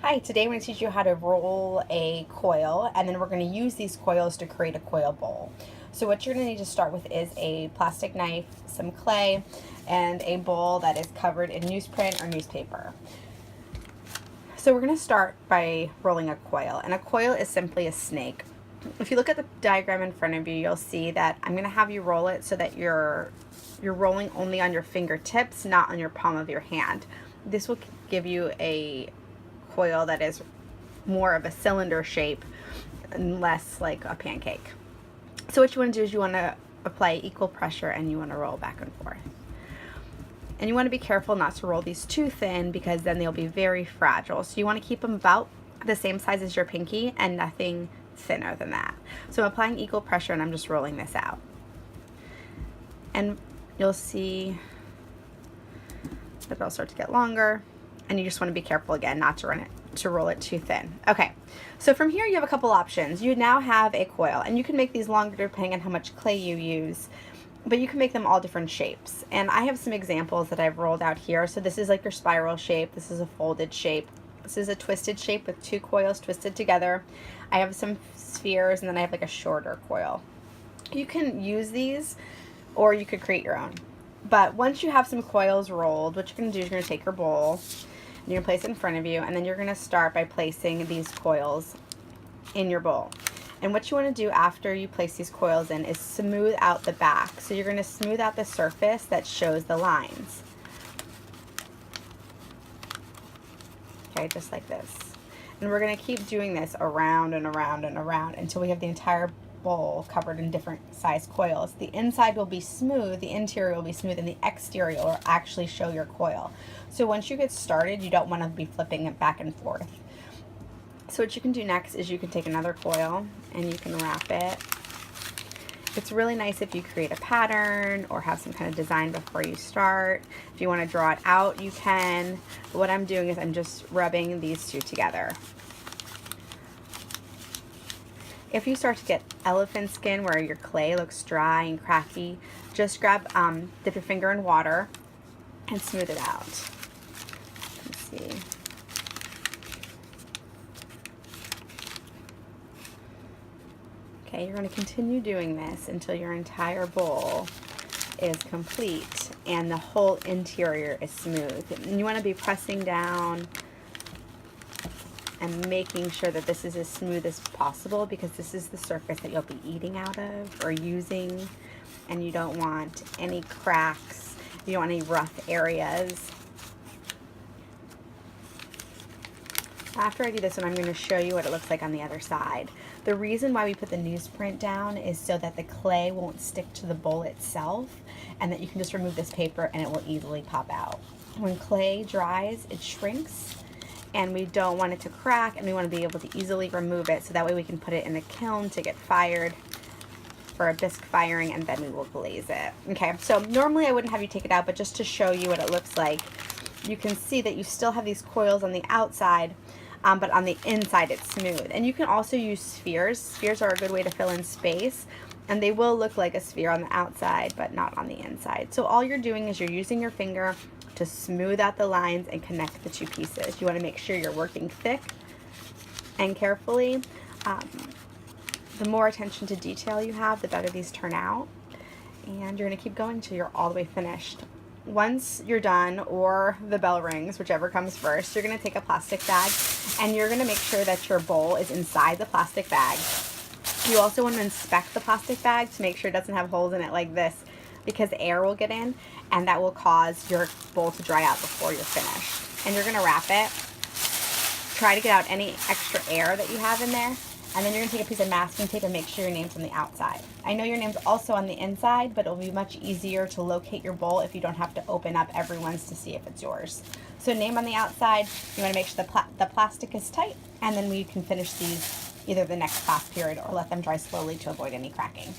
Hi, today I'm going to teach you how to roll a coil, and then we're going to use these coils to create a coil bowl. So what you're going to need to start with is a plastic knife, some clay, and a bowl that is covered in newsprint or newspaper. So we're going to start by rolling a coil, and a coil is simply a snake. If you look at the diagram in front of you, you'll see that I'm going to have you roll it so that you're rolling only on your fingertips, not on your palm of your hand. This will give you a coil that is more of a cylinder shape and less like a pancake. So what you want to do is you want to apply equal pressure and you want to roll back and forth. And you want to be careful not to roll these too thin because then they'll be very fragile. So you want to keep them about the same size as your pinky and nothing thinner than that. So I'm applying equal pressure and I'm just rolling this out. And you'll see that it'll start to get longer. And you just want to be careful again not to roll it too thin. Okay, so from here you have a couple options. You now have a coil, and you can make these longer depending on how much clay you use, but you can make them all different shapes. And I have some examples that I've rolled out here. So this is like your spiral shape, this is a folded shape, this is a twisted shape with two coils twisted together. I have some spheres, and then I have like a shorter coil. You can use these or you could create your own. But once you have some coils rolled, what you're going to do is you're going to take your bowl, you're going to place it in front of you, and then you're going to start by placing these coils in your bowl. And what you want to do after you place these coils in is smooth out the back. So you're going to smooth out the surface that shows the lines. Okay, just like this. And we're going to keep doing this around and around and around until we have the entire bowl covered in different size coils. The inside will be smooth, the interior will be smooth, and the exterior will actually show your coil. So once you get started, you don't want to be flipping it back and forth. So what you can do next is you can take another coil and you can wrap it. It's really nice if you create a pattern or have some kind of design before you start. If you want to draw it out, you can. But what I'm doing is I'm just rubbing these two together. If you start to get elephant skin where your clay looks dry and cracky, just dip your finger in water and smooth it out. Let's see. Okay, you're going to continue doing this until your entire bowl is complete and the whole interior is smooth. And you want to be pressing down and making sure that this is as smooth as possible because this is the surface that you'll be eating out of or using, and you don't want any cracks, you don't want any rough areas. After I do this one, I'm going to show you what it looks like on the other side. The reason why we put the newsprint down is so that the clay won't stick to the bowl itself and that you can just remove this paper and it will easily pop out. When clay dries, it shrinks, and we don't want it to crack, and we want to be able to easily remove it so that way we can put it in the kiln to get fired for a bisque firing, and then we will glaze it. Okay, so normally I wouldn't have you take it out, but just to show you what it looks like, you can see that you still have these coils on the outside, but on the inside it's smooth. And you can also use spheres. Spheres are a good way to fill in space, and they will look like a sphere on the outside but not on the inside. So all you're doing is you're using your finger to smooth out the lines and connect the two pieces. You want to make sure you're working thick and carefully. The more attention to detail you have, the better these turn out. And you're going to keep going till you're all the way finished. Once you're done, or the bell rings, whichever comes first, you're going to take a plastic bag and you're going to make sure that your bowl is inside the plastic bag. You also want to inspect the plastic bag to make sure it doesn't have holes in it like this, because air will get in and that will cause your bowl to dry out before you're finished. And you're going to wrap it. Try to get out any extra air that you have in there. And then you're going to take a piece of masking tape and make sure your name's on the outside. I know your name's also on the inside, but it'll be much easier to locate your bowl if you don't have to open up everyone's to see if it's yours. So name on the outside, you want to make sure the plastic is tight, and then we can finish these either the next class period or let them dry slowly to avoid any cracking.